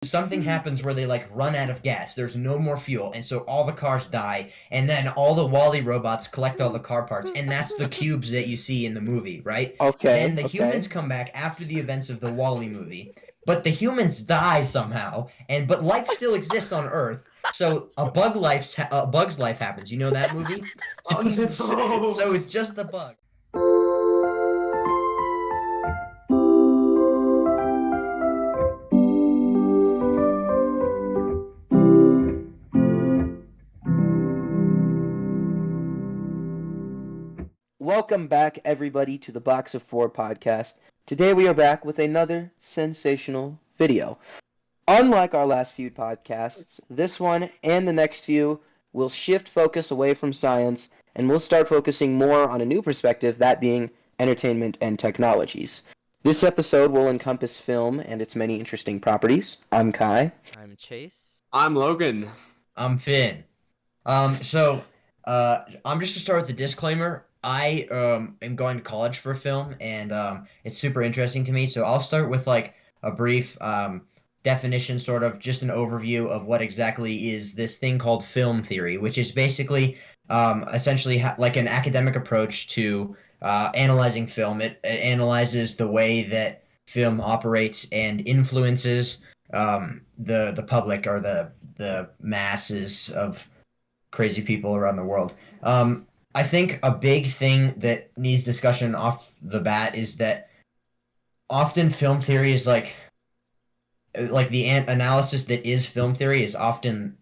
something happens where they like run out of gas. There's no more fuel, and so all the cars die, and then all the Wally robots collect all the car parts, and that's the cubes that you see in the movie, right? Then Okay, the humans okay. come back after the events of the Wally movie, but the humans die somehow, and but life still exists on Earth. So a bug's life happens. You know that movie? Oh So no! it's just the bug. Welcome back, everybody, to the Box of Four podcast. Today we are back with another sensational video. Unlike our last few podcasts, this one and the next few will shift focus away from science and we'll start focusing more on a new perspective, that being entertainment and technologies. This episode will encompass film and its many interesting properties. I'm Kai. I'm Chase. I'm Logan. I'm Finn. I'm just gonna start with the disclaimer. I am going to college for film, and it's super interesting to me. So I'll start with like a brief definition, sort of just an overview of what exactly is this thing called film theory, which is basically essentially like an academic approach to analyzing film. It analyzes the way that film operates and influences the public or the masses of crazy people around the world. I think a big thing that needs discussion off the bat is that often film theory is like the analysis that is film theory is often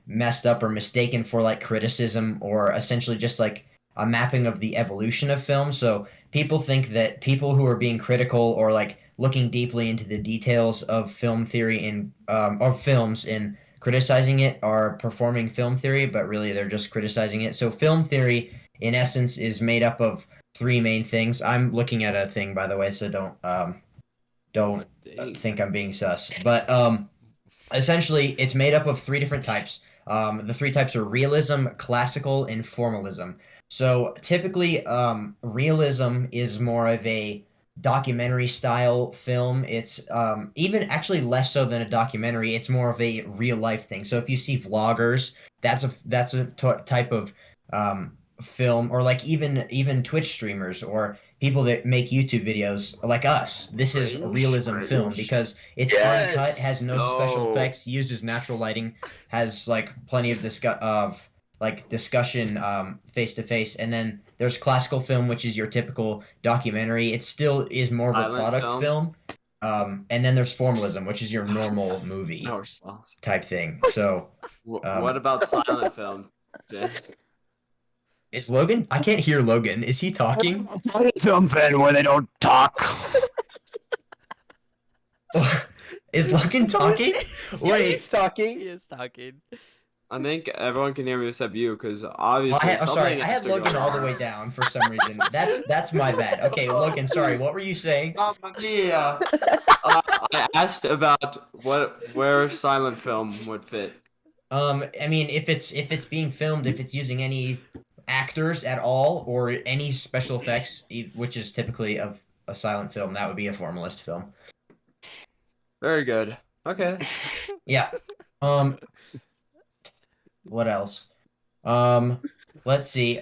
messed up or mistaken for like criticism or essentially just like a mapping of the evolution of film. So people think that people who are being critical or like looking deeply into the details of film theory in of films and criticizing it are performing film theory, but really they're just criticizing it. So film theory, in essence, is made up of three main things. I'm looking at a thing, by the way, so don't Dang. think I'm being sus. But essentially, it's made up of three different types. The three types are realism, classical, and formalism. So typically, realism is more of a documentary style film. It's even actually less so than a documentary. It's more of a real life thing. So if you see vloggers, that's a type of film, or like even Twitch streamers or people that make YouTube videos like us. This is realism film because it's uncut, has no special effects, uses natural lighting, has like plenty of discussion face to face, and then there's classical film, which is your typical documentary. It still is more of a Silent product film? and then there's formalism, which is your normal movie No response. type thing. So What about silent film, Jay? is Logan? I can't hear Logan. Is he talking? Film fan where they don't talk. Is Logan talking? Wait. He's talking. He is talking. I think everyone can hear me except you, because obviously I'm sorry, something I has had to go Logan all the wrong. way down for some reason. That's my bad. Okay, Logan, sorry. What were you saying? Yeah. I asked about where silent film would fit. I mean, if it's being filmed, if it's using any actors at all or any special effects, which is typically of a silent film, that would be a formalist film. Very good. Okay. Yeah. What else? Let's see.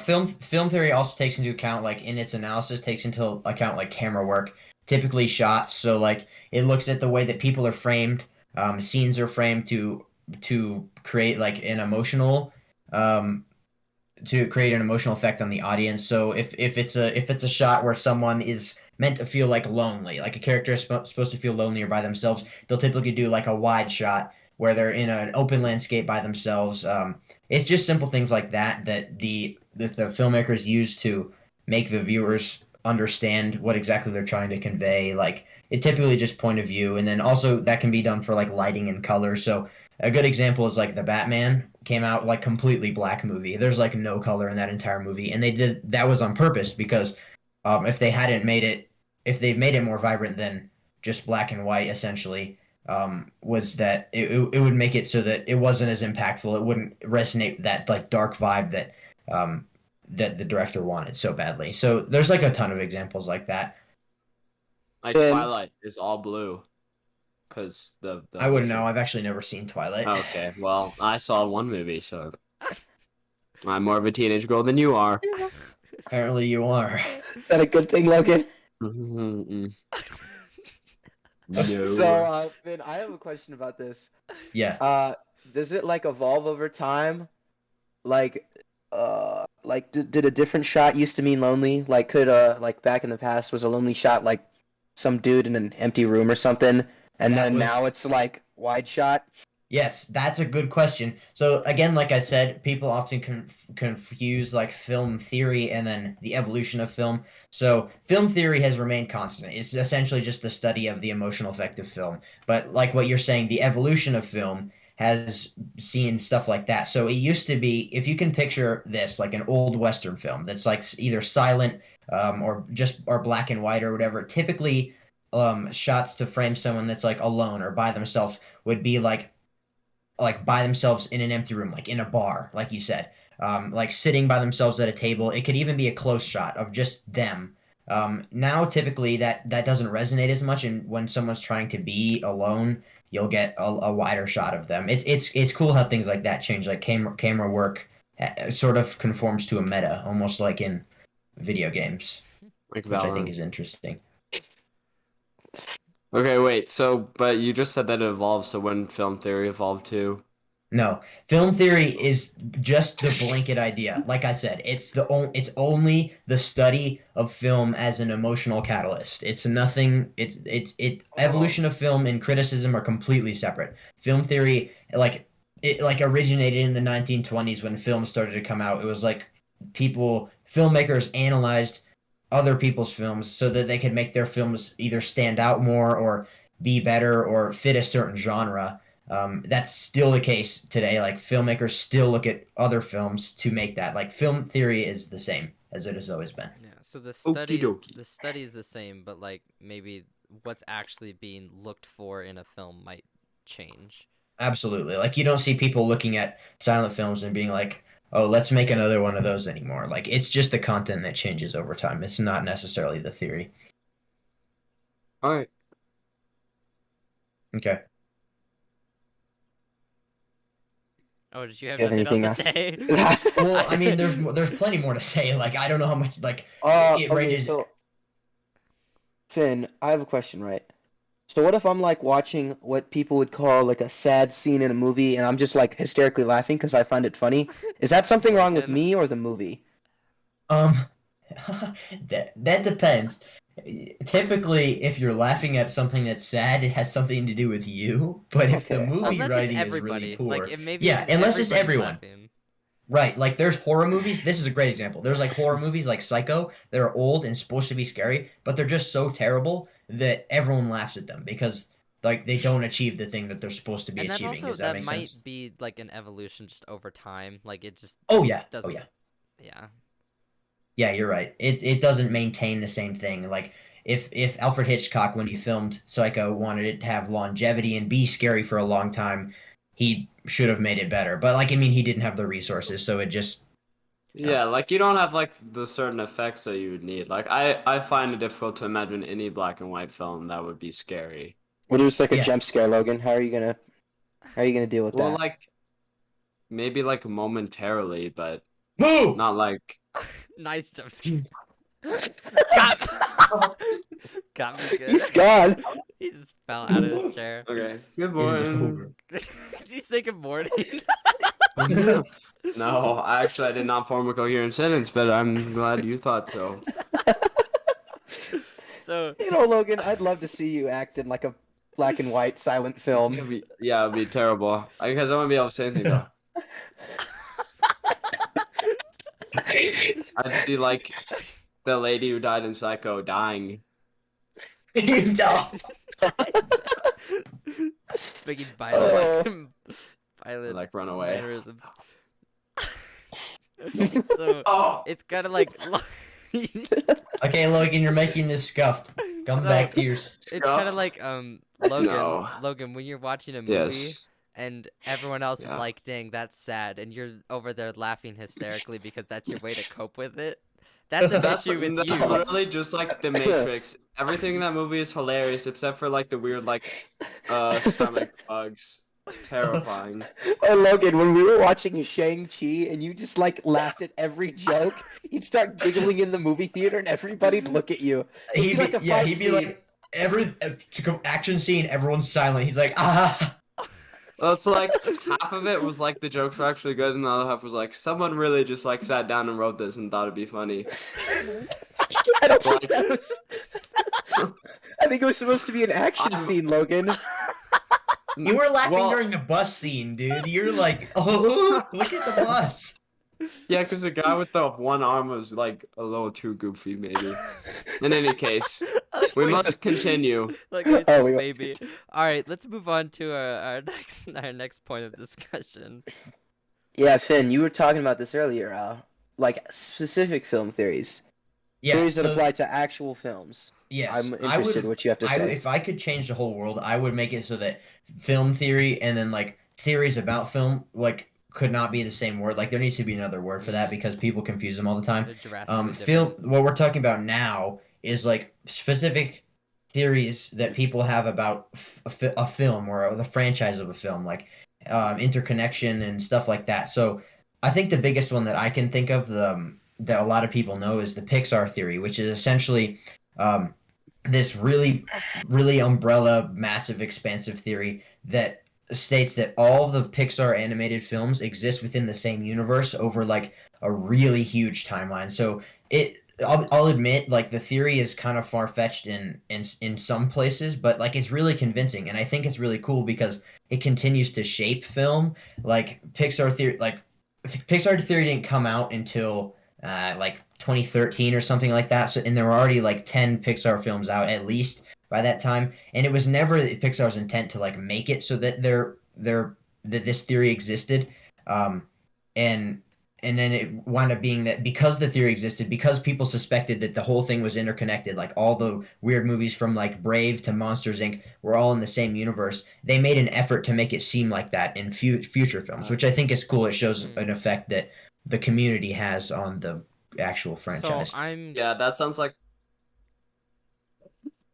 Film theory also takes into account, like in its analysis, takes into account like camera work, typically shots. So like it looks at the way that people are framed, scenes are framed to create like an emotional, to create an emotional effect on the audience. So if it's a shot where someone is meant to feel like lonely, like a character is supposed to feel lonely or by themselves, they'll typically do like a wide shot where they're in an open landscape by themselves. It's just simple things like that that the filmmakers use to make the viewers understand what exactly they're trying to convey. Like it typically just point of view, and then also that can be done for like lighting and color. So a good example is like the Batman came out like completely black movie. There's like no color in that entire movie, and they did that was on purpose because if they hadn't made it, if they made it more vibrant than just black and white, essentially, was that it would make it so that it wasn't as impactful. It wouldn't resonate that like dark vibe that the director wanted so badly. So there's like a ton of examples like that. Like And- Twilight is all blue. Because the I wouldn't know. I've actually never seen Twilight. Okay, well, I saw one movie, so I'm more of a teenage girl than you are. Apparently you are. Is that a good thing, Logan? Mm-mm. So, No. Finn, I have a question about this. Yeah. Does it like evolve over time? Like, did a different shot used to mean lonely? Like, could like back in the past was a lonely shot like some dude in an empty room or something, and That then was- now it's like wide shot? Yes, that's a good question. So again, like I said, people often confuse like film theory and then the evolution of film. So film theory has remained constant. It's essentially just the study of the emotional effect of film. But like what you're saying, the evolution of film has seen stuff like that. So it used to be, if you can picture this, like an old Western film that's like either silent or black and white or whatever. Typically, shots to frame someone that's like alone or by themselves would be like by themselves in an empty room, like in a bar, like you said, like sitting by themselves at a table. It could even be a close shot of just them. Now, typically, that doesn't resonate as much, and when someone's trying to be alone, you'll get a wider shot of them. It's cool how things like that change. Like camera work sort of conforms to a meta, almost like in video games, Like which I think Valorant. is interesting. Okay, wait. So, but you just said that it evolved. So when film theory evolved too? No, film theory is just the blanket idea. Like I said, it's only the study of film as an emotional catalyst. It's nothing. It evolution of film and criticism are completely separate. Film theory, it like originated in the 1920s when film started to come out. It was like filmmakers analyzed other people's films so that they could make their films either stand out more or be better or fit a certain genre. That's still the case today. Like filmmakers still look at other films to make that. Like film theory is the same as it has always been. Yeah. So Okie dokie. the study is the same, but like maybe what's actually being looked for in a film might change. Absolutely. Like you don't see people looking at silent films and being like, "Oh, let's make another one of those" anymore. Like it's just the content that changes over time. It's not necessarily the theory. All right. Okay. Oh, did you have You have nothing else to anything say? Well, I mean, there's plenty more to say. Like I don't know how much like it Okay, ranges. so Finn, I have a question, right? So what if I'm like watching what people would call like a sad scene in a movie and I'm just like hysterically laughing because I find it funny? Is that something wrong with Logan. me or the movie? Um, that depends. Typically, if you're laughing at something that's sad, it has something to do with you. But if the Okay. movie Unless it's writing is everybody. really poor, Like it maybe yeah, if unless it's everybody's everyone, laughing. right? Like there's horror movies. This is a great example. There's like horror movies like Psycho that are old and supposed to be scary, but they're just so terrible that everyone laughs at them because like they don't achieve the thing that they're supposed to be And that's achieving. also Does that that make might sense? be like an evolution just over time. Like it just Oh yeah. Oh doesn't. yeah. Yeah. Yeah, you're right. It doesn't maintain the same thing. Like if Alfred Hitchcock when he filmed Psycho wanted it to have longevity and be scary for a long time, he should have made it better. But like I mean he didn't have the resources, so it just Yeah, like you don't have like the certain effects that you would need. Like I find it difficult to imagine any black and white film that would be scary. What if it's like a Yeah. jump scare, Logan? How are you gonna deal with Well, that? like maybe like momentarily, but move. not like Nice jump scare. Got got me good. He's gone. He just fell out of his chair. okay. Good It is morning. over. Did you say good morning? No, actually, I did not form a coherent sentence, but I'm glad you thought so. So You know, Logan, I'd love to see you act in like a black and white silent film. It'd be terrible. Because I wouldn't be able to say anything though. I'd see like the lady who died in Psycho dying. You dumb. making Oh. violent Like run away. mannerisms. So Oh, it's kind of like Okay, Logan, you're making this scuffed. Come So- back to your it's kind of Scuffed? like Logan. No. Logan, when you're watching a movie yes. and everyone else is Yeah. like, "Dang, that's sad," and you're over there laughing hysterically because that's your way to cope with it. That's an That's issue with that's you. literally just like The Matrix. Everything in that movie is hilarious except for like the weird like stomach bugs. Terrifying. Oh, Logan, when we were watching Shang-Chi and you just like laughed at every joke, you'd start giggling in the movie theater and everybody'd look at you. It'd be like a fight he'd be scene. like every action scene, everyone's silent. He's like, ah. Well, it's like half of it was like the jokes were actually good, and the other half was like someone really just like sat down and wrote this and thought it'd be funny. I don't think that was. I think it was supposed to be an action scene, Logan. You were laughing Well- during the bus scene, dude. You're like, oh, look at the bus. Yeah, because the guy with the one arm was like a little too goofy, maybe. In any case, we must continue. Like I Oh, said, we- baby. All right, let's move on to our next point of discussion. Yeah, Finn, you were talking about this earlier. Like specific film theories, Yeah, theories that so- apply to actual films. Yes, I'm I interested would. in what you have to say. If I could change the whole world, I would make it so that film theory and then like theories about film like could not be the same word. Like there needs to be another word for that because people confuse them all the time. They're drastically Film. different. What we're talking about now is like specific theories that people have about a film or the franchise of a film, like interconnection and stuff like that. So I think the biggest one that I can think of, that a lot of people know, is the Pixar theory, which is essentially this really, really umbrella, massive, expansive theory that states that all the Pixar animated films exist within the same universe over like a really huge timeline. So I'll admit, like the theory is kind of far fetched in some places, but like it's really convincing, and I think it's really cool because it continues to shape film. Like Pixar theory didn't come out until like 2013 or something like that. So, and there were already like 10 Pixar films out at least by that time, and it was never Pixar's intent to like make it so that that this theory existed. And then it wound up being that because the theory existed, because people suspected that the whole thing was interconnected, like all the weird movies from like Brave to Monsters Inc. were all in the same universe, they made an effort to make it seem like that in future films, which I think is cool. It shows an effect that the community has on the actual franchise. So I'm Yeah, that sounds like.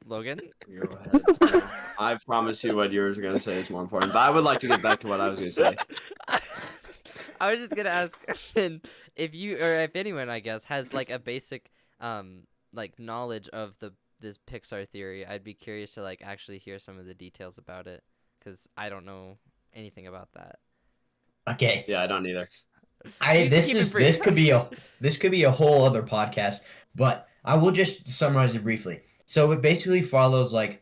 Logan. Go ahead. I promise you, what you were gonna say is more important. But I would like to get back to what I was gonna say. I was just gonna ask Finn if you or if anyone, I guess, has like a basic like knowledge of this Pixar theory. I'd be curious to like actually hear some of the details about it because I don't know anything about that. Okay. Yeah, I don't either. Keep it brief. This could be a whole other podcast, but I will just summarize it briefly. So it basically follows like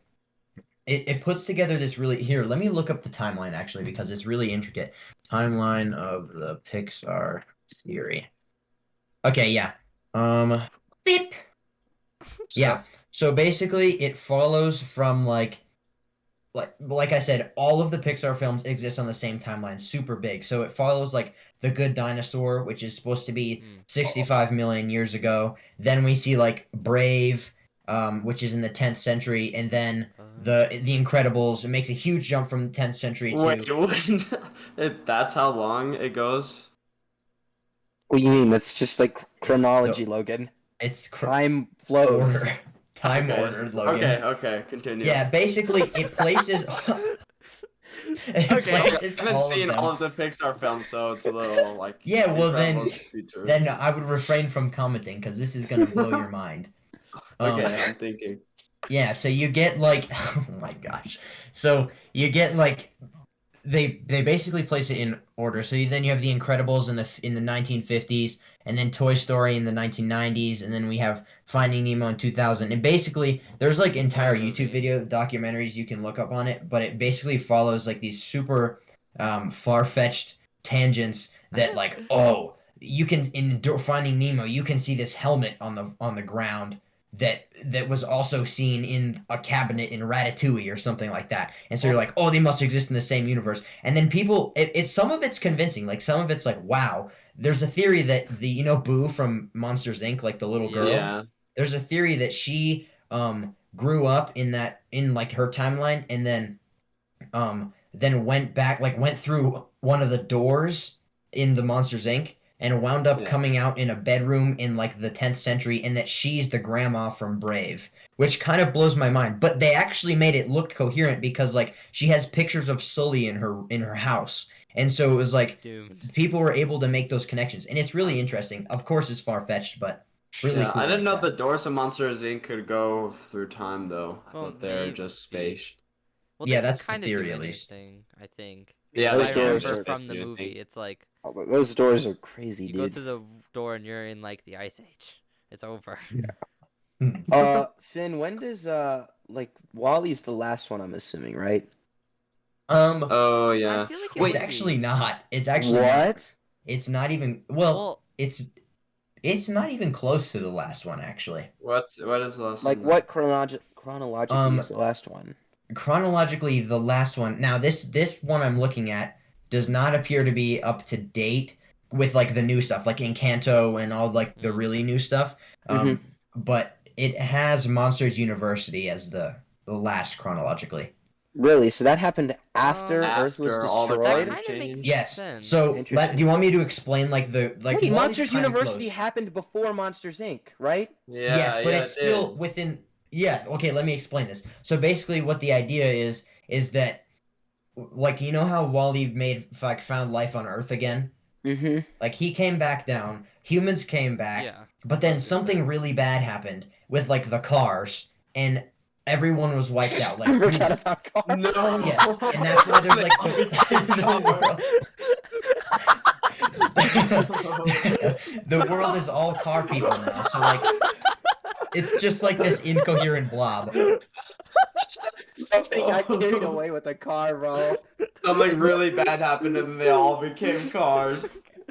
it puts together this really, here, let me look up the timeline actually because it's really intricate. Timeline of the Pixar theory. Okay, yeah. Beep. Yeah. So basically it follows from like I said, all of the Pixar films exist on the same timeline, super big. So it follows like The Good Dinosaur, which is supposed to be 65 million years ago. Then we see like Brave, which is in the 10th century, and then the Incredibles. It makes a huge jump from the 10th century to Wait, that's how long it goes? What do you mean? That's just like chronology, Logan. it's Time flows. order. Time Okay. ordered, Logan. Okay, continue. Yeah, basically it places. It Okay, I places haven't all seen of them. all of the Pixar films, so it's a little like. Yeah, well, then- Incredibles feature. Then I would refrain from commenting because this is gonna blow your mind. Okay, I'm thinking. Yeah, so you get like, oh my gosh, so you get like, they basically place it in order. So then you have The Incredibles in the 1950s, and then Toy Story in the 1990s, and then we have Finding Nemo in 2000. And basically, there's like entire YouTube video documentaries you can look up on it, but it basically follows like these super far-fetched tangents that like, oh, you can in Finding Nemo, you can see this helmet on the ground that was also seen in a cabinet in Ratatouille or something like that. And so you're like, oh, they must exist in the same universe. And then people, it's some of it's convincing. Like some of it's like, wow. There's a theory that Boo from Monsters Inc., like the little girl. Yeah. There's a theory that she grew up in like her timeline and then went back, like went through one of the doors in the Monsters Inc. and wound up Yeah. coming out in a bedroom in like the 10th century, and that she's the grandma from Brave, which kind of blows my mind. But they actually made it look coherent because like she has pictures of Sully in her house, and so it was like Doomed. people were able to make those connections, and it's really interesting. Of course, it's far fetched, but really Yeah, cool. I didn't like know that. the doors of Monsters Inc. could go through time though. I Well, thought they're maybe. just space. Well, Yeah, they that's can the kind of do theory, at least. anything, I think. Yeah, Those I they can doors remember are- from the basically movie, anything. it's like Oh, but those doors are crazy, you go dude. through the door and you're in like the Ice Age. It's over. Finn, when does like Wally's the last one? I'm assuming, right? Oh I yeah. feel like it It's might actually be. not. It's actually not. What? It's not even. Well, Well, it's not even close to the last one, actually. What is the last Like one? what chronologically Um, is the last one? Chronologically, the last one. Now, this one I'm looking at does not appear to be up to date with like the new stuff, like Encanto and all like the Mm. really new stuff. But it has Monsters University as the last chronologically. Really? So that happened after Earth was After all the destroyed? that time kind of makes change. Yes. sense. So, Interesting. do you want me to explain like the like Wait, Wally's Monsters kinda University close. happened before Monsters Inc., right? Yeah, Yes, but yeah, it's it still did. within. Yeah, okay, let me explain this. So basically, what the idea is that, like, you know how Wally found life on Earth again? Mm-hmm. Like, he came back down, humans came back, Yeah. but that's what I then was gonna something say. really bad happened with like the cars, and everyone was wiped out. Like, I forgot about cars. No. yes, and that's why there's like the world is all car people now. So like, it's just like this incoherent blob. Something got carried away with a car, bro. Something really bad happened and they all became cars.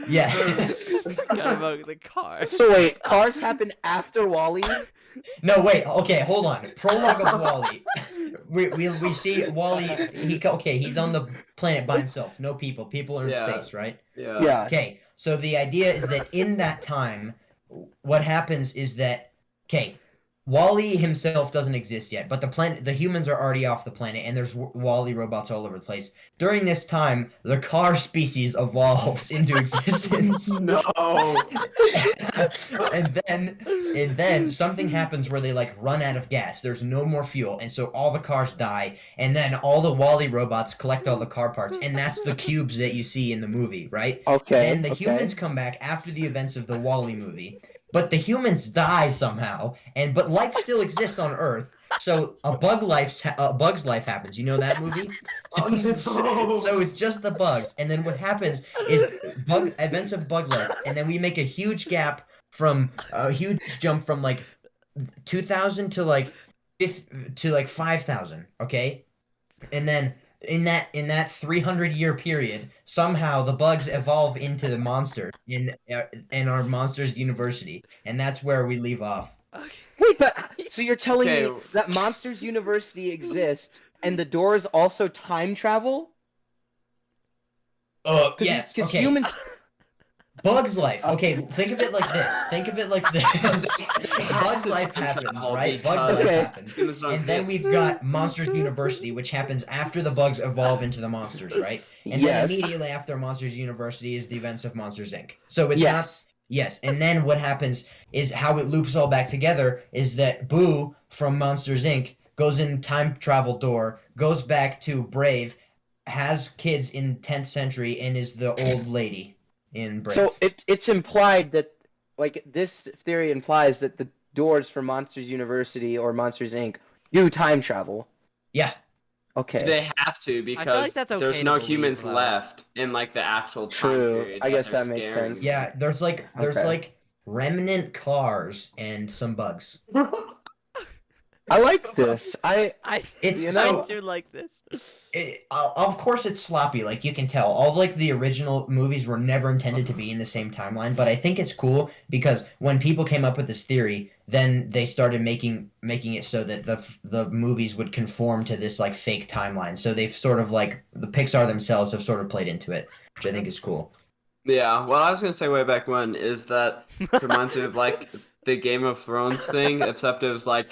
Yeah. Forgot about the car. So wait, cars happened after Wally? No, wait. Okay, hold on. Prologue of Wally. We see Wally. He's on the planet by himself. No people. People are in Yeah. space, right? Yeah. Yeah. Okay. So the idea is that in that time, what happens is that Wally himself doesn't exist yet, but the humans are already off the planet, and there's Wally robots all over the place. During this time, the car species evolves into existence. No. and then something happens where they like run out of gas. There's no more fuel, and so all the cars die. And then all the Wally robots collect all the car parts, and that's the cubes that you see in the movie, right? Okay. Then the okay. humans come back after the events of the Wally movie, but the humans die somehow, but life still exists on Earth. So a Bug's life happens. You know that movie? Oh, no. So it's just the bugs, and then what happens is events of Bug's life, and then we make a huge gap from a huge jump from like 2000 to like 5,000. Okay, and then in that 300-year period, somehow the bugs evolve into the monsters in our Monsters University, and that's where we leave off. Okay. Wait, but so you're telling Okay. me that Monsters University exists and the doors also time travel? Yes. Because Okay. humans. Bug's life. Okay, think of it like this. Think of it like this. Bug's life happens, right? Bug's life Okay. happens. Humans don't And then exist. we've got Monsters University, which happens after the bugs evolve into the monsters, right? And Yes. then immediately after Monsters University is the events of Monsters Inc. So it's not. Yes. Yes, and then what happens is how it loops all back together is that Boo from Monsters Inc. goes in time travel door, goes back to Brave, has kids in 10th century, and is the old lady in Brave. So it's implied that, like, this theory implies that the doors for Monsters University or Monsters Inc. do time travel. Yeah. Okay. They have to because that's okay there's to no believe, humans though. left in like the actual time True. period. I guess they're that makes scaring sense. you. Yeah, there's Okay. like remnant cars and some bugs. I like this. It's You so know- I do like this. of course it's sloppy, like you can tell. All like the original movies were never intended to be in the same timeline, but I think it's cool because when people came up with this theory, then they started making it so that the movies would conform to this like fake timeline. So they've sort of like the Pixar themselves have sort of played into it, which I think is cool. Yeah, what I was gonna say way back when is that it reminds me of like the Game of Thrones thing, except it was like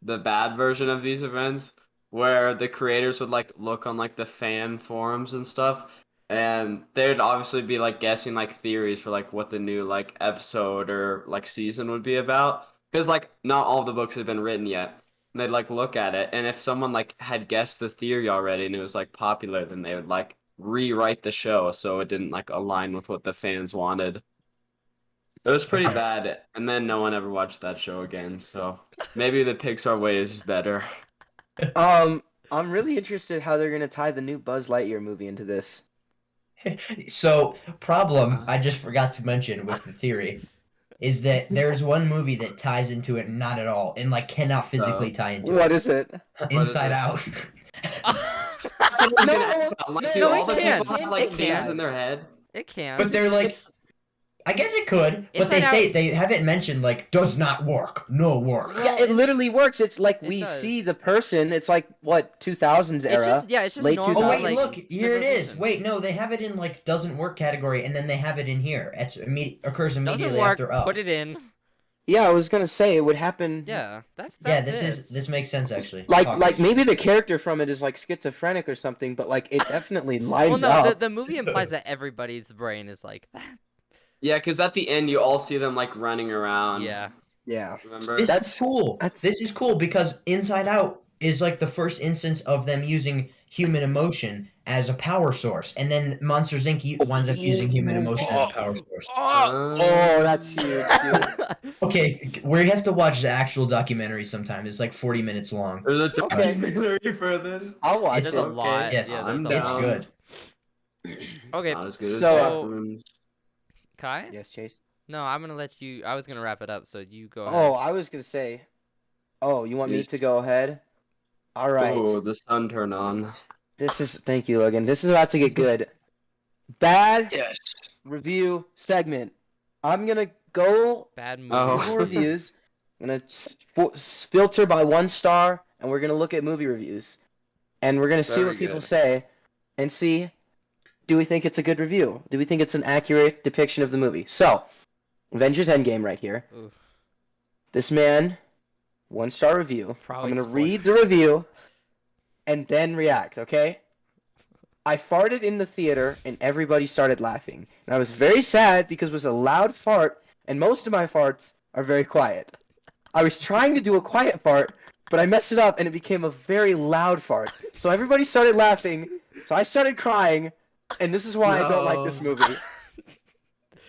the bad version of these events, where the creators would like look on like the fan forums and stuff, and they'd obviously be like guessing like theories for like what the new like episode or like season would be about, because like not all the books have been written yet. And they'd like look at it, and if someone like had guessed the theory already and it was like popular, then they would like rewrite the show so it didn't like align with what the fans wanted. It was pretty bad, and then no one ever watched that show again. So maybe the Pixar way is better. I'm really interested how they're gonna tie the new Buzz Lightyear movie into this. So, problem I just forgot to mention with the theory is that there's one movie that ties into it not at all and like cannot physically tie into What it. is it? Inside Out. That's what I was gonna No, ask about. Like, no, do no, all it the can. people have It like can. names in their head? It can. But they're like, It's- I guess it could, but Inside they Out- say they have it mentioned like does not work, no work. yeah, it literally works. It's like it we does. see the person. It's like what 2000s era. It's just late normal. Oh wait, 2000s. like, look, here it is. civilization. Wait, no, they have it in like doesn't work category, and then they have it in here. It's occurs immediately Doesn't work. after up. Put it in. Yeah, I was gonna say it would happen. Yeah, that Yeah, fits. this makes sense actually. Like Talk. maybe the character from it is like schizophrenic or something, but like it definitely Well, lines no, up. the movie implies that everybody's brain is like that. Yeah, because at the end you all see them like running around. Yeah. Yeah. Remember? This That's- is cool. that's- This is cool because Inside Out is like the first instance of them using human emotion as a power source, and then Monsters Inc. winds up using human emotion as a power source. Oh, that's huge. Dude. Okay, we have to watch the actual documentary sometime. It's like 40 minutes long. There's a Okay. documentary for this. I'll watch There's it. a lot. Yes, yeah, I'm there's a It's down. lot. good. Okay, Not as good as So- Backrooms. Kai? Yes, Chase. No, I'm gonna let you. I was gonna wrap it up, so you go ahead. Oh, I was gonna say. Oh, you want me Yes. to go ahead? All right. Oh, the sun turned on. Thank you, Logan. This is about to get good. Bad Yes. review segment. I'm gonna go Bad movie. Oh. Google reviews. I'm gonna filter by 1 star, and we're gonna look at movie reviews, and we're gonna see Very what people good. say, and see, do we think it's a good review? Do we think it's an accurate depiction of the movie? So, Avengers Endgame right here. Oof. This man, 1 star review. Probably I'm gonna read the spoilers. review, and then react. Okay? I farted in the theater, and everybody started laughing. And I was very sad because it was a loud fart, and most of my farts are very quiet. I was trying to do a quiet fart, but I messed it up, and it became a very loud fart. So everybody started laughing, so I started crying, and this is why I don't like this No. movie.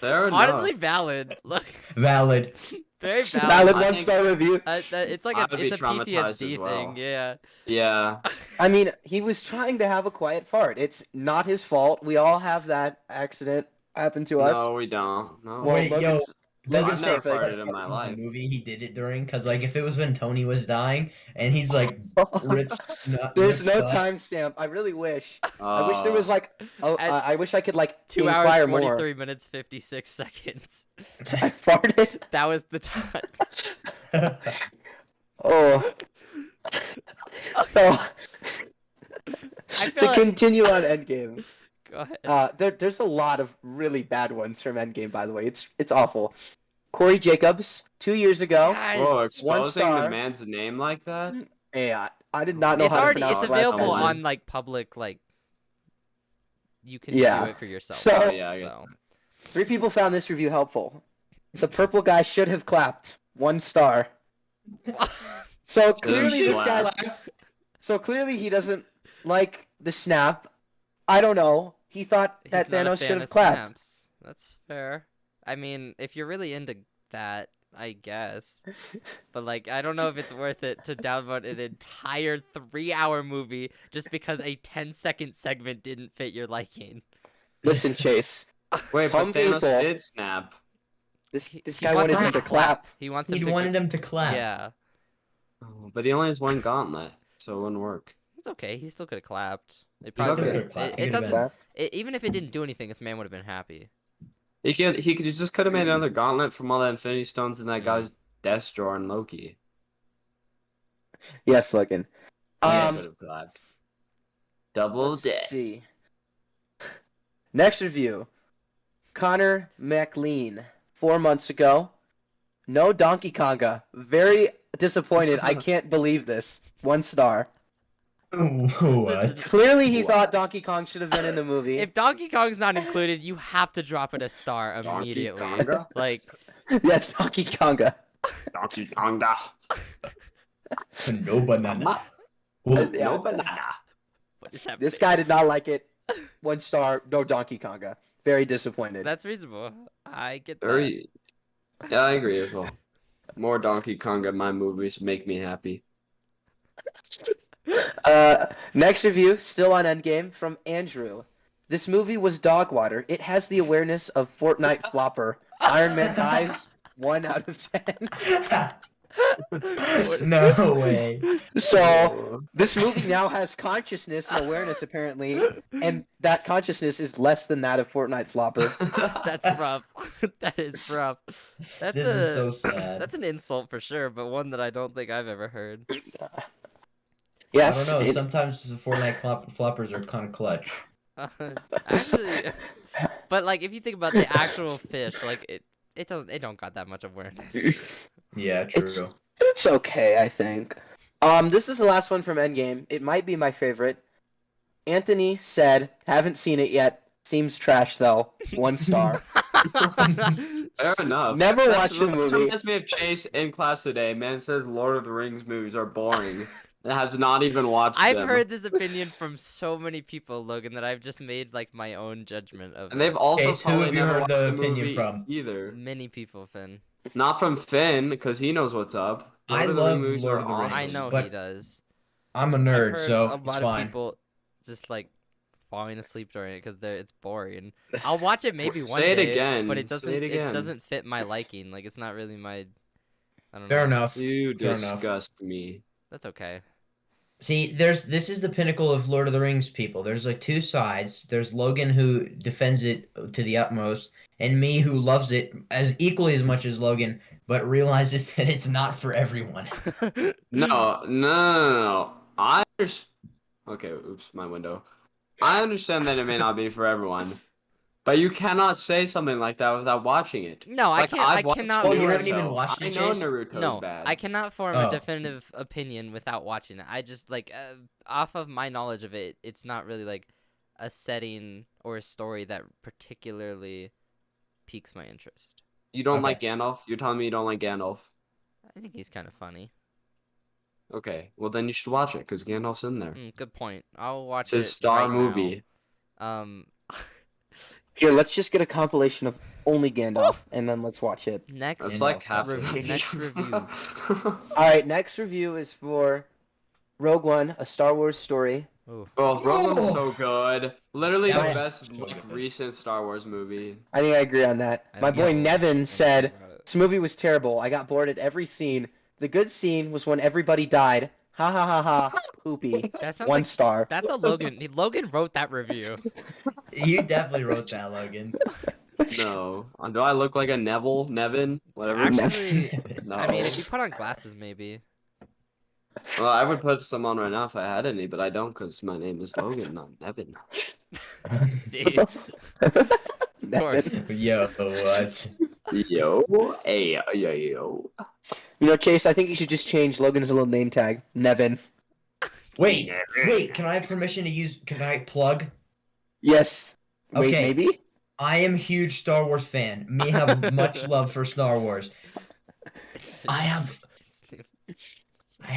Fair enough. Honestly, valid. Look, Valid. very Valid valid. I 1 star review. It's like I a would be it's a traumatized PTSD as well. thing. Yeah. Yeah. I mean, he was trying to have a quiet fart. It's not his fault. We all have that accident happen to us. No, we don't. No. Well, Wait, yo, Logan's- Does I've it say never like, farted in my what life. movie he did it during? Because like if it was when Tony was dying and he's like ripped, There's no ripped up. timestamp. I really wish. I wish there was Uh, like. Oh, At I wish I could like 2 inquire hours, more. 43 minutes, 56 seconds. I farted. That was the time. Oh. So, I to feel like... continue on Endgame, Go ahead. there's a lot of really bad ones from Endgame. By the way, it's awful. Corey Jacobs, 2 years ago. Guys, Whoa, one exposing star. the man's name like that? Yeah, I did not know it's how already to pronounce it's his last available name. on like public like. You can Yeah. do it for yourself. So- Oh, yeah, I get so. 3 people found this review helpful. The purple guy should have clapped. 1 star. So clearly this guy. So clearly he doesn't like the snap. I don't know. He thought that He's not a Thanos fan should of have clapped. snaps. That's fair. I mean, if you're really into that, I guess. But like, I don't know if it's worth it to download an entire 3-hour movie just because a 10-second segment didn't fit your liking. Listen, Chase. Wait, Some but Thanos people- did snap. This He guy wants wanted him him to to clap. He wants He him to. wanted him to clap. Yeah, Oh, but he only has one gauntlet, so it wouldn't work. it's okay. He still could have clapped. It He probably still could. could've clapped. He It could've doesn't. been- Even if it didn't do anything, this man would have been happy. He could just could have made another gauntlet from all the Infinity Stones in that guy's desk drawer in Loki. Yes, Logan. Yeah, could have clapped. Double Let's death. see. Next review. Connor McLean. 4 months ago. No Donkey Konga. Very disappointed. I can't believe this. 1 star. What? Clearly, he thought Donkey Kong should have been in the movie. If Donkey Kong's not included, you have to drop it a star Donkey immediately. Konga? Like, Yes, Donkey Konga. Donkey Konga. No banana. Yeah. No banana. what is happening? This guy did not like it. 1 star, no Donkey Konga. Very disappointed. That's reasonable. I get that. Very. Yeah, I agree as well. More Donkey Konga in my movies make me happy. Next review, still on Endgame, from Andrew. This movie was dog water. It has the awareness of Fortnite Flopper. Iron Man dies, 1 out of 10. No way. So, this movie now has consciousness and awareness, apparently, and that consciousness is less than that of Fortnite Flopper. That's rough. That is rough. That's This is so sad. That's an insult for sure, but one that I don't think I've ever heard. Yes, I don't know. it- Sometimes the Fortnite floppers are kind of clutch. Actually, but like if you think about the actual fish, like it don't got that much awareness. Yeah, true. It's okay, I think. This is the last one from Endgame. It might be my favorite. Anthony said, haven't seen it yet. Seems trash though. 1 star. Fair enough. Never That's watched the what movie. reminds me of Chase in class today. Man says Lord of the Rings movies are boring. And has not even watched I've them. heard this opinion from so many people, Logan, that I've just made like my own judgment of And they've it. also Chase, who probably have you never heard watched the the opinion movie from? either. Many people, Finn. Not from Finn, because he knows what's up. I Lord of the love Rings movies Lord are of the Rings. I awesome. know but he does. I'm a I've nerd, heard so a it's lot of fine. people just like falling asleep during it because it's boring. I'll watch it maybe one Say it day, again. but it Say doesn't. it It again. doesn't fit my liking. Like it's not really my. I don't Fair know. enough. You Fair enough. disgust me. That's okay. See, this is the pinnacle of Lord of the Rings people. There's like 2 sides. There's Logan who defends it to the utmost, and me who loves it as equally as much as Logan, but realizes that it's not for everyone. No. I understand. Okay, oops, my window. I understand that it may not be for everyone, but you cannot say something like that without watching it. No, I Like, can't. I've I watched cannot. Oh, you Naruto. haven't even watched it, I know Chase? Naruto's No, bad. I cannot form Oh. a definitive opinion without watching it. I just like off of my knowledge of it, it's not really like a setting or a story that particularly piques my interest. You don't Okay. like Gandalf? You're telling me you don't like Gandalf? I think he's kind of funny. Okay, well then you should watch it because Gandalf's in there. Good point. I'll watch It's it. his star right now. movie. Here, let's just get a compilation of only Gandalf, and then let's watch it. Next. That's Gandalf like half the review. movie. Next review. Alright, next review is for Rogue One, A Star Wars Story. Ooh. Oh, Rogue One is Oh. so good. Literally That the was best really like good. recent Star Wars movie. I think I agree on that. I My don't boy know. Nevin said, About it. this movie was terrible. I got bored at every scene. The good scene was when everybody died. Ha ha ha ha. Poopy. That sounds 1 like star. that's a Logan. Logan wrote that review. You definitely wrote that, Logan. No. Do I look like a Nevin? Whatever. Actually, No. I mean, if you put on glasses, maybe. Well, I would put some on right now if I had any, but I don't because my name is Logan, not Nevin. See, Nevin. course. Yo, what? Yo, hey, yo. You know, Chase, I think you should just change Logan's little name tag. Nevin. Wait, can I have permission to use, can I plug? Yes. Wait, Okay. maybe? I am a huge Star Wars fan. Me have much love for Star Wars. It's, I have it's- I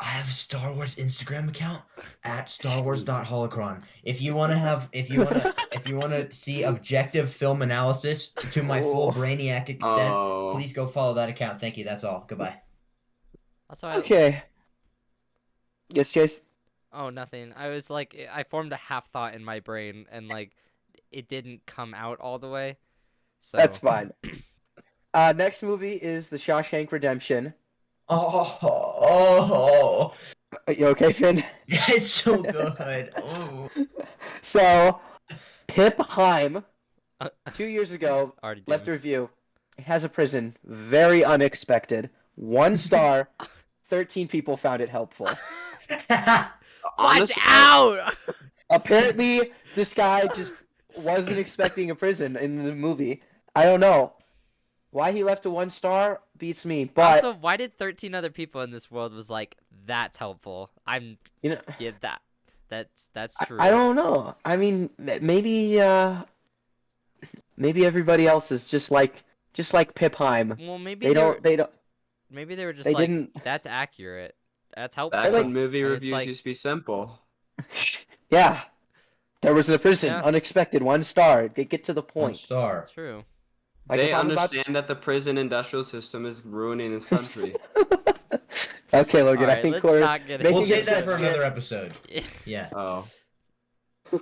have a Star Wars Instagram account at starwars.holocron. If you want to see objective film analysis to my full Oh. brainiac extent, Oh. please go follow that account. Thank you. That's all. Goodbye. Also, I, Okay. Yes, Chase? oh, nothing. I was like, I formed a half thought in my brain, and like, it didn't come out all the way. So That's fine. Next movie is The Shawshank Redemption. Oh, Are you okay, Finn? it's so good. Oh. So, Pip Heim, 2 years ago, already left a did. review. It has a prison. Very unexpected. 1 star. 13 people found it helpful. Watch Honestly, out! Apparently, this guy just wasn't expecting a prison in the movie. I don't know. Why he left a 1 star beats me, but Also, why did 13 other people in this world was like, that's helpful? you know, Yeah, that's true. I don't know. I mean, maybe everybody else is just like Pipheim. Well, maybe They don't. maybe they were just They like, didn't. that's accurate. That's helpful. Back like- when movie and it's reviews like- used to be simple. Yeah, there was a prison, Yeah. unexpected, 1 star. Get to the 1 point. star. True. Like, They if I'm about understand that the prison industrial system is ruining this country. Okay, Logan. I Alright, think let's we're not get making We'll into save that for exception. another episode. Yeah. Oh.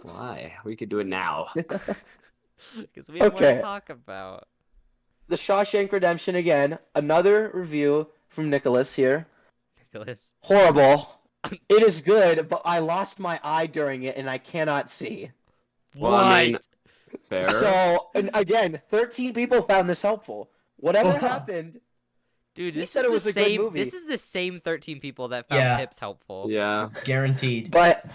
Why? We could do it now. Because we have more Okay. to talk about. The Shawshank Redemption again. Another review from Nicholas here. Nicholas. Horrible. It is good, but I lost my eye during it and I cannot see. Well, I mean, What? Fair. So, and again, 13 people found this helpful. Whatever Oh. happened, Dude, he this said is it the was a good same. movie. This is the same 13 people that found Yeah. Pips helpful. Yeah. Guaranteed. but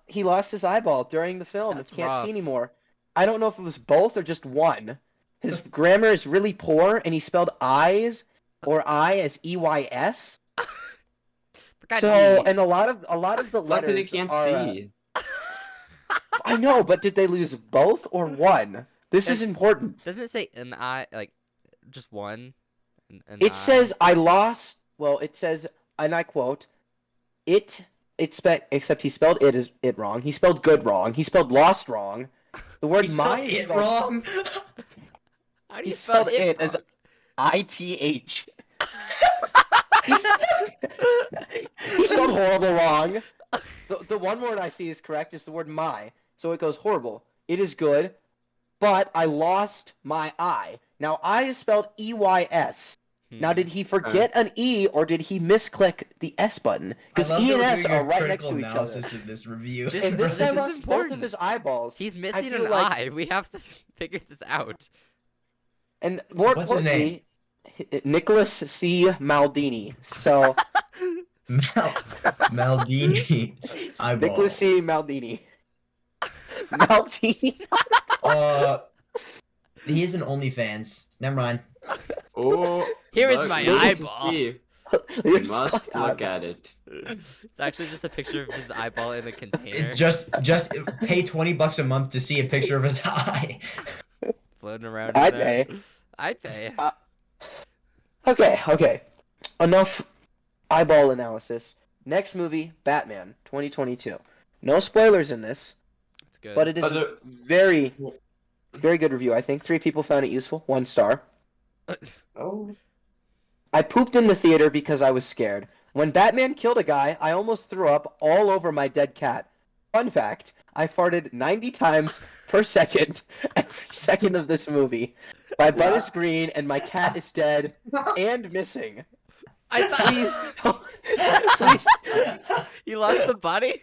he lost his eyeball during the film. That's He can't rough. see anymore. I don't know if it was both or just one. His grammar is really poor, and he spelled eyes or I as EYS. Forgot So, E. and a lot of the Not because letters he can't are, see. I know, but did they lose both or one? This is It- important. Doesn't it say an eye, like, just one? An It eye? says I lost. Well, it says, and I quote, except he spelled it wrong. He spelled good wrong. He spelled lost wrong. The word He my spelled is it spelled, wrong. How do he you spell spelled it as wrong? ITH. He spelled horrible wrong. The one word I see is correct is the word my. So it goes horrible. It is good, but I lost my eye. Now I is spelled EYS. Now Hmm. did he forget an E or did he misclick the S button? Because I love E that and we're S doing a are right next critical to each other. analysis of this review. This- And this this guy is lost both important. of his eyeballs. He's I missing feel an like- eye. We have to figure this out. And more What's his name? importantly, Nicholas C. Maldini. So Maldini. Eyeball. Nicholas C. Maldini. Maldini. He is an OnlyFans. Never mind. Oh. Here is look, my look to eyeball. see. You're You must so- look at it. It's actually just a picture of his eyeball in a container It's just pay $20 a month to see a picture of his eye. floating around. I'd in there. pay. I'd pay. Okay. Enough eyeball analysis. Next movie, Batman, 2022. No spoilers in this, It's good. but it is But a there- very, very good review. I think 3 people found it useful. 1 star. Oh. I pooped in the theater because I was scared. When Batman killed a guy, I almost threw up all over my dead cat. Fun fact, I farted 90 times per second every second of this movie. My butt is green and my cat is dead and missing. I Please, please, You lost the body?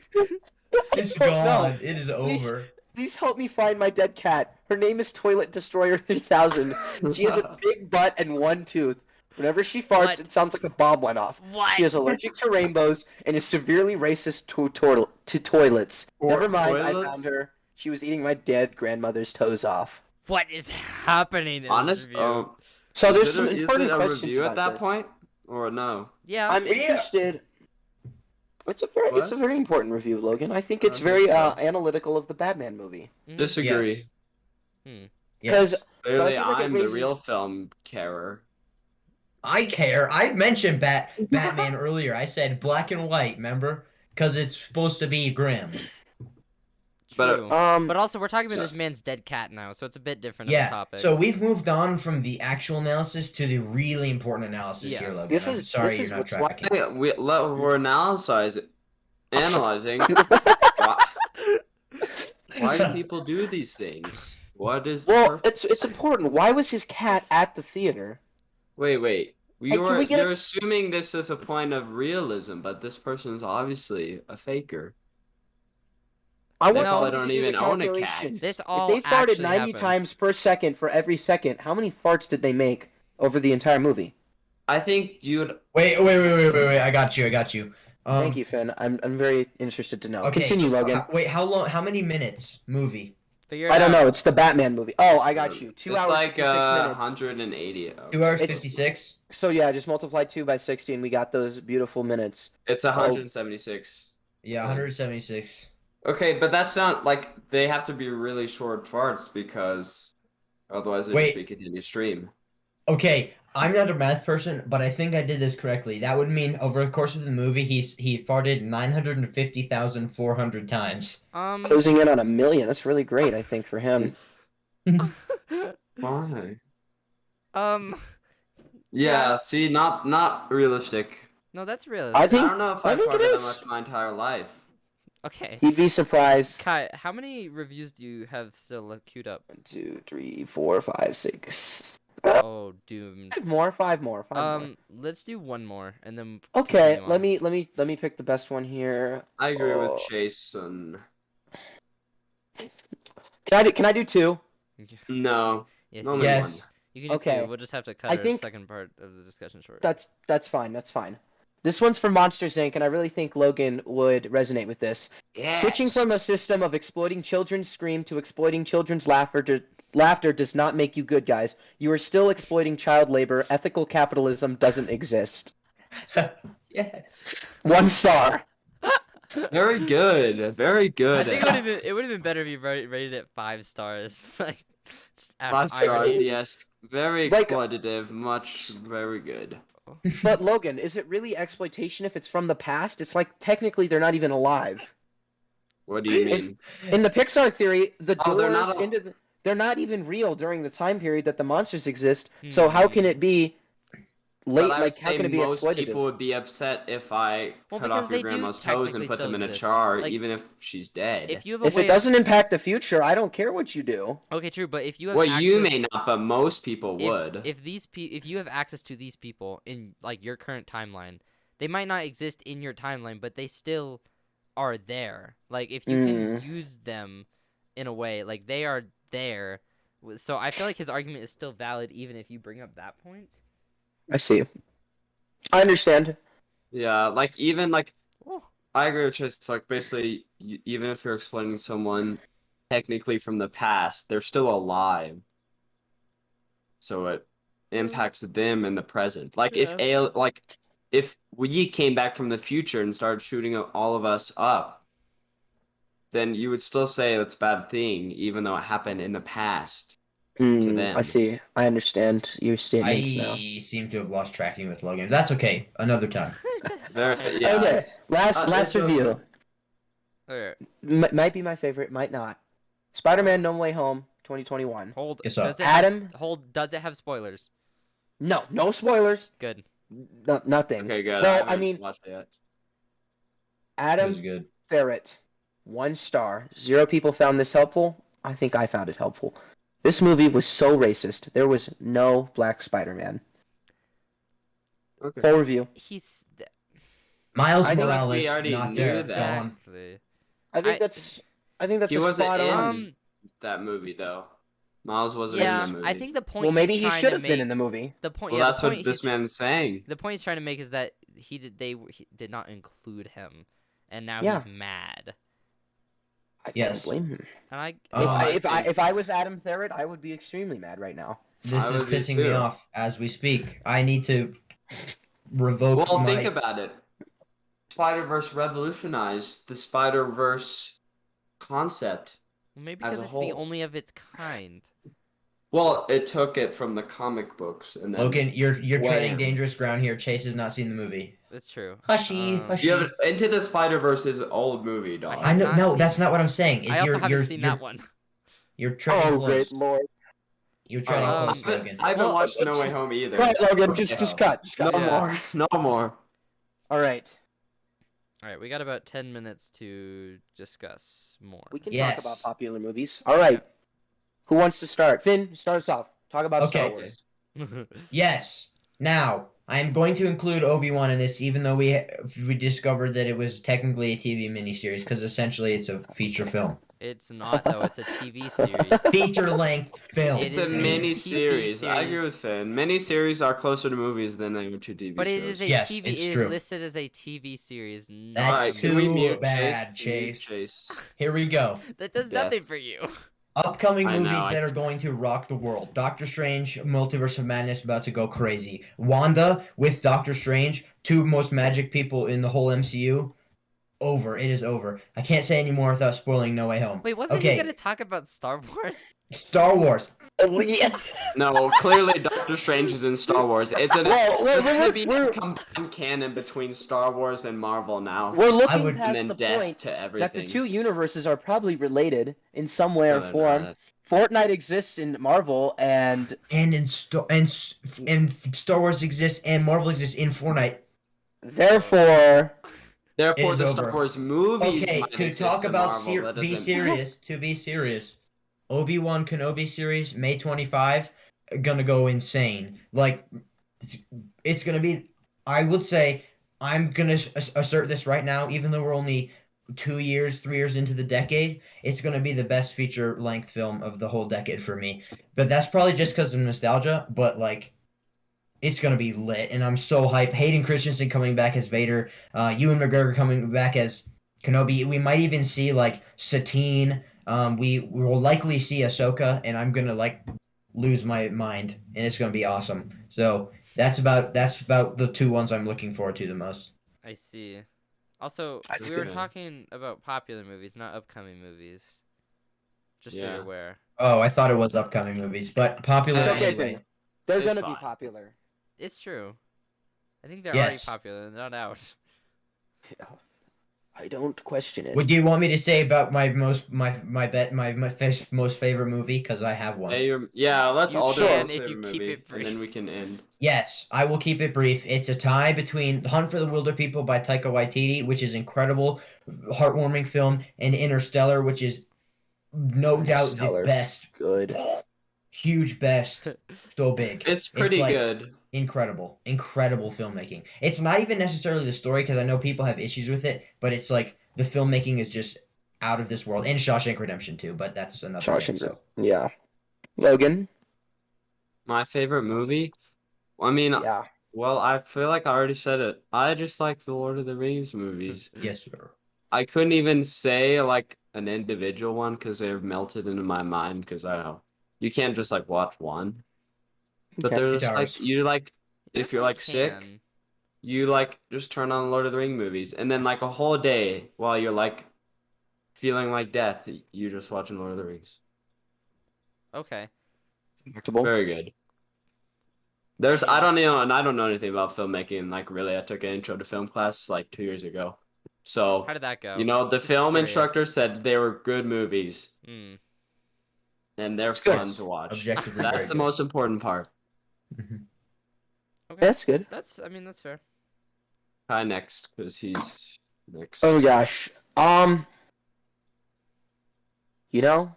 It's don't know. gone. It is Please. over. Please help me find my dead cat. Her name is Toilet Destroyer 3000. She has a big butt and 1 tooth. Whenever she farts, What? it sounds like a bomb went off. What? She is allergic to rainbows and is severely racist to toilets. Never mind, I toilets? found her. She was eating my dead grandmother's toes off. What is happening in Honest. this review? So there's Is some it a important questions review about at that this. point, or no? Yeah. I'm Yeah. interested. It's a very important review, Logan. I think it's I very think so. analytical of the Batman movie. Mhm. Disagree. Yes. Because Clearly, I feel like it I'm the raises- real film carer. I care. I mentioned Batman earlier. I said black and white, remember? Because it's supposed to be grim. But, True. um, But also, we're talking about this man's dead cat now, so it's a bit different of a Yeah. topic. So we've moved on from the actual analysis to the really important analysis Yeah. here, Logan. This I'm is- sorry this you're is not what's tracking. Hey, we're analyzing. Why do people do these things? What is the well, purpose? it's important. Why was his cat at the theater? Wait. Hey, can we get a- You're assuming this is a point of realism, but this person is obviously a faker. I They want probably someone to don't do even the own a cat. calculations. This If all they farted actually 90 happened. times per second for every second, how many farts did they make over the entire movie? I think you'd. Wait. I got you. Thank you, Finn. I'm very interested to know. Okay. Continue, Logan. Wait, how long? How many minutes movie? Figure it I don't out. know. It's the Batman movie. Oh, I got you. 2 It's hours like 56 minutes. 180. 2 hours It's- 56. So yeah, just multiply 2 by 60, and we got those beautiful minutes. It's 176. Yeah, 176. Okay, but that's not like they have to be really short parts because otherwise it'd Wait. just be a continuous stream. Okay, I'm not a math person, but I think I did this correctly. That would mean over the course of the movie, he farted 950,400 times. Closing in on 1 million. That's really great, I think, for him. Why? um, Yeah, see, not realistic. no, that's real. I I think don't know if I I think it farted that is. much my entire life. Okay. He'd be surprised. Kai, how many reviews do you have still queued up? 1, 2, 3, 4, 5, 6. Oh, doomed. 5 more. 5 more. 5 more. Let's do one more and then. Okay, continue on. let me pick the best one here. I agree Oh. with Jason. Can I do 2? No, Yes, only Yes. one. you can do Okay. two. We'll just have to cut I our think- second part of the discussion short. That's fine. That's fine. This one's for Monsters Inc. and I really think Logan would resonate with this. Switching from a system of exploiting children's scream to exploiting children's laughter does not make you good guys. You are still exploiting child labor. Ethical capitalism doesn't exist. Yes. 1 star. Very good, very I good. think it would have been better if you rated it 5 stars. Like, just out of 5 stars, irony. yes. Very Like- exploitative, much, very good. But Logan, is it really exploitation if it's from the past? It's like technically they're not even alive. What do you If- mean? In the Pixar theory, the Oh, they're doors not al- into the they're not even real during the time period that the monsters exist. So how can it be late? But I would Like how say can it be most exploitative? people would be upset if I Well, cut because off your they do grandma's toes and technically put them still in a exist. jar, Like, even if she's dead. If you have a If way it doesn't impact the future, I don't care what you do. okay, true, but if you have Well, access, you may not, but most people if, would. if you have access to these people in like your current timeline, they might not exist in your timeline, but they still are there. Like if you can use them in a way, like they are there. So I feel like his argument is still valid even if you bring up that point. I see. I understand. Yeah, like even like Oh. I agree with just like basically even if you're explaining someone technically from the past, they're still alive. So it impacts them in the present. Like if we came back from the future and started shooting all of us up, then you would still say that's a bad thing, even though it happened in the past. them. I see. I understand your statements now. I seem to have lost tracking with Logan. That's okay. Another time. That's Very, fine. yeah. Okay, last That's review. Alright, Might be my favorite, might not. Spider-Man: No Way Home, 2021. hold. Yes, sir. Does it Adam? Does it have spoilers? No spoilers. Good. Nothing. Okay, good. Well, I I mean, watched it yet. That was Adam good. Ferret, 1 star. 0 people found this helpful. I think I found it helpful. This movie was so racist. There was no black Spider-Man. Okay. Full review. He's Miles I think Morales, we already not knew there. that. Gone. exactly. I think I- that's He a wasn't spot in on. that movie though. Miles wasn't Yeah, in that movie. I think the point. Well, maybe he's he trying should to have been in make- the movie. The point. Well, yeah, that's the point what this he's- man's saying. The point he's trying to make is that he did not include him, and now Yeah. he's mad. I Yes. can't blame him. And I If I was Adam Ferret, I would be extremely mad right now. This I is would be pissing me too. off as we speak. I need to revoke Well, my... think about it. Spider-Verse revolutionized the Spider-Verse concept. maybe as because a it's the whole. only of its kind. Well, it took it from the comic books and then Logan, you're treading Wham. dangerous ground here. Chase has not seen the movie. That's true. Hushy, hushy. You have Into the Spider-Verse is an old movie, dog. I know. not No, seen that's not what it. I'm saying. Is I also you're, haven't you're, seen you're, that one. You're treading Oh, close. great lord! You're treading Um, close, Logan. I haven't Well, watched No Way Home either. Right, Logan, Okay. just cut. Just No cut. Yeah. more. No more. All right, All right, we got about 10 minutes to discuss more. we can Yes. talk about popular movies. All right, who wants to start? Finn, start us off. Talk about Star Okay. Wars. Yes. Now, I am going to include Obi-Wan in this, even though we discovered that it was technically a TV miniseries, because essentially it's a feature film. It's not though. It's a TV series. Feature-length film. It's It a is a mini TV series. I agree series. with Finn. Mini series are closer to movies than they are to TV But it shows. is a Yes, TV. it's It is true. listed as a TV series. Not That's Alright, can we too mute bad, Chase? Chase. Here we go. that does Death. nothing for you. Upcoming I know, movies that are going to rock the world. Doctor Strange, Multiverse of Madness about to go crazy. Wanda with Doctor Strange, two most magic people in the whole MCU. Over. It is over. I can't say any more without spoiling No Way Home. Wait, wasn't he Okay, gonna talk about Star Wars? Star Wars. Yeah. No, clearly Doctor Strange is in Star Wars. It's an Well, there's gonna be we're a combined canon between Star Wars and Marvel now. we're looking would- And past then the death point to that everything. the two universes are probably related in some way or No, they're form. not. Fortnite exists in Marvel, and And in Star Wars exists and Marvel exists in Fortnite. therefore, Therefore, is the over. Star Wars movies Okay, might to exist talk in about Marvel. That be doesn't- serious, to be serious. Obi-Wan Kenobi series, May 25, gonna go insane. Like, it's gonna be. I would say I'm gonna assert this right now, even though we're only 2 years, 3 years into the decade. It's gonna be the best feature-length film of the whole decade for me. But that's probably just because of nostalgia. But like, it's gonna be lit, and I'm so hyped. Hayden Christensen coming back as Vader, Ewan McGregor coming back as Kenobi. We might even see like Satine. We will likely see Ahsoka, and I'm gonna like lose my mind, and it's gonna be awesome. So that's about the two ones I'm looking forward to the most. I see. Also, That's we were good. talking about popular movies, not upcoming movies. Just so Yeah. you're aware. Oh, I thought it was upcoming movies, but popular it's okay. anyway. Finn. They're It's gonna be fine. popular. It's true. I think they're Yes. already popular. They're not out. I don't question it. What do you want me to say about my most favorite movie? Because I have one. Yeah, let's You all do can our if favorite you keep movie, it and then brief. we can end. Yes, I will keep it brief. It's a tie between The Hunt for the Wilder People by Taika Waititi, which is incredible, heartwarming film, and Interstellar, which is no doubt the Interstellar's best, good. huge best, so big. It's pretty like good. incredible filmmaking. It's not even necessarily the story because I know people have issues with it, but it's like the filmmaking is just out of this world. And Shawshank Redemption too, but that's another thing. Shawshank. So. Yeah. Logan. My favorite movie? I mean, Yeah. well, I feel like I already said it. I just like the Lord of the Rings movies. Yes, sir. I couldn't even say like an individual one because they're melted into my mind because I know you can't just like watch one. But Okay. there's Guitars. like you like if you're Definitely like sick, can. you like just turn on Lord of the Ring movies and then like a whole day while you're like feeling like death, you're just watching Lord of the Rings. Okay. Comfortable. Very good. There's I don't know and I don't know anything about filmmaking. Like really, I took an intro to film class like 2 years ago. So How did that go? you know the Just film curious. instructor said they were good movies Hmm. and they're good. fun to watch. Objectively That's very the good. most important part. Mhm. Okay. That's good. I mean, that's fair. Kai next because he's next. Oh gosh. You know,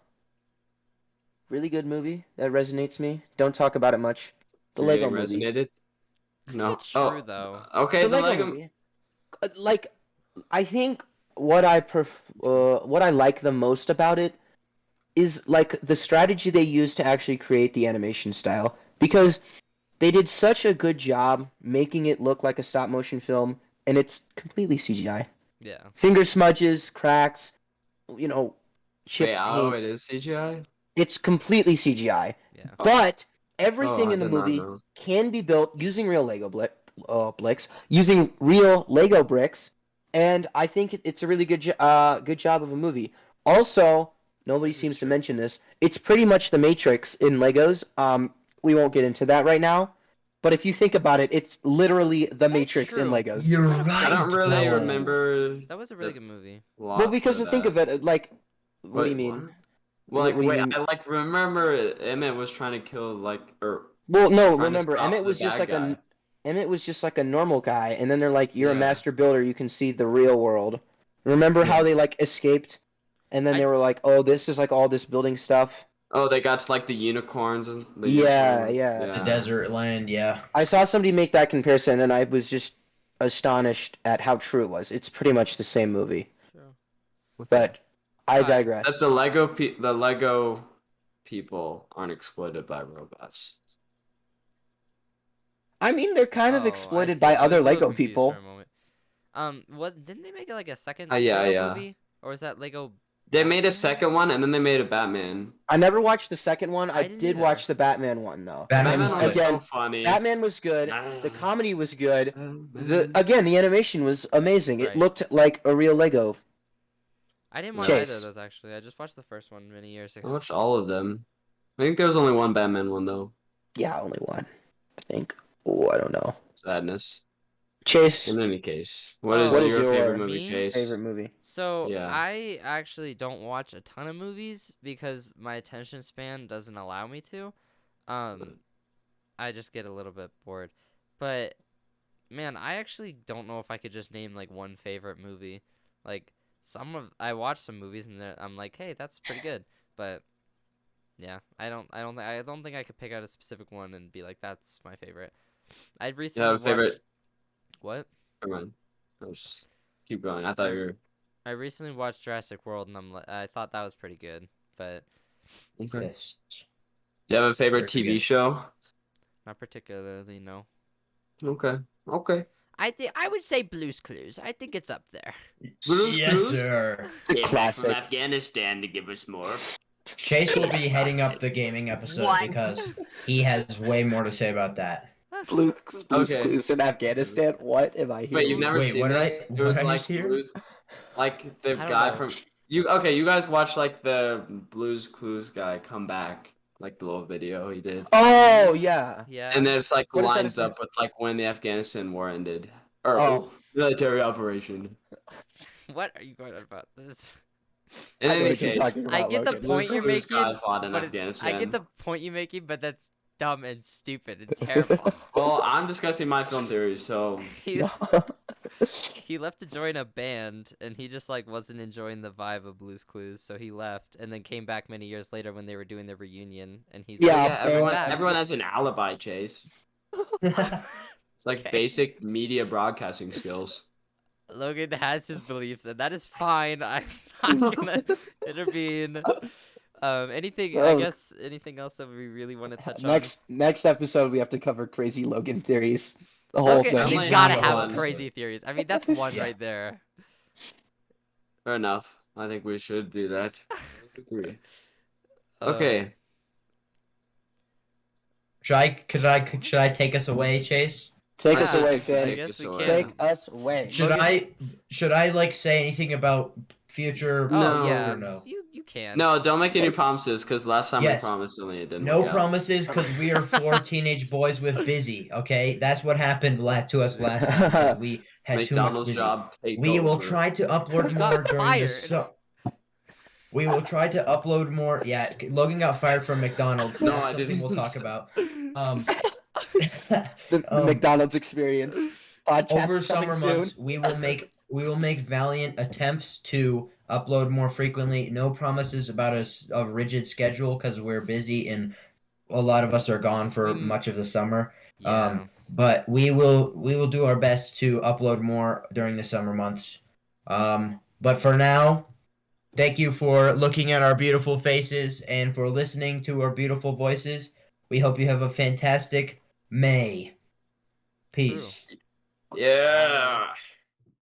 really good movie that resonates me. Don't talk about it much. The You're Lego getting movie. resonated. I think No. it's Oh. true though. Okay, the Lego. movie. Like, I think what what I like the most about it is like the strategy they used to actually create the animation style, because they did such a good job making it look like a stop motion film, and it's completely CGI. Yeah. Finger smudges, cracks, you know, chipped Wait, paint. oh, it is CGI. It's completely CGI. Yeah. But everything Oh, I in the did not movie know. can be built using real Lego bricks, using real Lego bricks, and I think it's a really good job of a movie. Also, nobody This is seems to true. mention this. It's pretty much the Matrix in Legos. We won't get into that right now, but if you think about it, it's literally the That's Matrix in true. Legos. You're What a right. I don't really Will. remember. That was a really the good movie. plot Well, because for think that. of it, like, what do you Wait, mean? what? Well, like, What do you wait, mean? I like remember Emmett was trying to kill like or Well, no, trying to remember, stop Emmett the was just bad like guy. Emmett was just like a normal guy, and then they're like, "You're a Yeah. master builder. You can see the real world." Remember how Yeah. they like escaped, and then I- they were like, "Oh, this is like all this building stuff." Oh, they got to, like the unicorns and the Yeah, unicorn. yeah. The desert land, yeah. I saw somebody make that comparison, and I was just astonished at how true it was. It's pretty much the same movie, True. but I Alright. digress. That the Lego people aren't exploited by robots. I mean, they're kind of Oh, I exploited see. by I was other a little Lego confused people. for a moment. Didn't they make it like a second Yeah, Lego yeah. movie? Or was that Lego They made a second one, and then they made a Batman. I never watched the second one. I didn't did either. watch the Batman one though. Batman Batman was was again, so funny. Batman was good. The comedy was good. The Batman. the animation was amazing. It Right. looked like a real Lego. I didn't watch Chase. either of those actually. I just watched the first one many years I ago. watched all of them. I think there was only one Batman one though. Yeah, only one. I think. Oh, I don't know. Sadness. Chase, In any case, what Oh, is What is your your- favorite movie, Me? Chase? favorite movie? So Yeah. I actually don't watch a ton of movies because my attention span doesn't allow me to. I just get a little bit bored. But man, I actually don't know if I could just name like one favorite movie. Like I watch some movies and I'm like, hey, that's pretty good. But yeah, I don't think I could pick out a specific one and be like, that's my favorite. I You recently have a favorite? watched what? Never mind. Keep going. I thought you were. I recently watched Jurassic World and I thought that was pretty good, but Okay. Yes. Do you have a favorite Pretty TV good. show? not particularly, no. Okay. Okay. I would say Blue's Clues. I think it's up there. Blue's Yes, Clues? sir. Came back from Classic. Afghanistan to give us more. Chase will be heading up the gaming episode What? because he has way more to say about that. Blue's Okay. Clues in Afghanistan. What am I hearing? Wait, you've never Wait, seen what did I- this? It what was did I like just hear? Blues, like the I don't guy know. from you. Okay, you guys watched like the Blues Clues guy come back, like the little video he did, Oh yeah. Yeah. and then it's like What is that lines again? up with like when the Afghanistan war ended, or Oh. military operation. What are you going on about? This is... In I know any what you're case, talking I about, get the Logan. point Blues you're Clues guy making, fought in but Afghanistan. I get the point you're making, but that's dumb and stupid and terrible. Well, I'm discussing my film theory, so he he left to join a band and he just like wasn't enjoying the vibe of Blue's Clues, so he left and then came back many years later when they were doing their reunion and he's Yeah, like, yeah, "We're everyone, back." everyone has an alibi, Chase. It's like Okay. basic media broadcasting skills. Logan has his beliefs, and that is fine. I'm not gonna intervene. Anything? I Oh. guess anything else that we really want to touch Next episode we have to cover crazy Logan theories. The on? whole Logan, thing. he's Only gotta number have one. crazy theories. I mean, that's one Yeah. right there. Fair enough. I think we should do that. I agree. Uh, Okay. Should I take us away, Chase? Take us Ah, away, I Finn. guess we Take can. Take us away. Should I like say anything about future Oh No. yeah, or no? you can. No, don't make any promises because last time Yes. we promised and it didn't No work out. promises because we are four teenage boys with busy. Okay, that's what happened to us last time. 'Cause we had too much McDonald's busy. job take We will over. try to upload You got more during fired. the We will try to upload more. Yeah, Logan got fired from McDonald's. No, That's I something didn't. we'll talk about. The Um, McDonald's experience. Podcast Over is coming summer soon. months, we will make valiant attempts to upload more frequently. No promises about a rigid schedule because we're busy and a lot of us are gone for We- much of the summer. Yeah. But we will do our best to upload more during the summer months. But for now, thank you for looking at our beautiful faces and for listening to our beautiful voices. We hope you have a fantastic May. Peace. Yeah.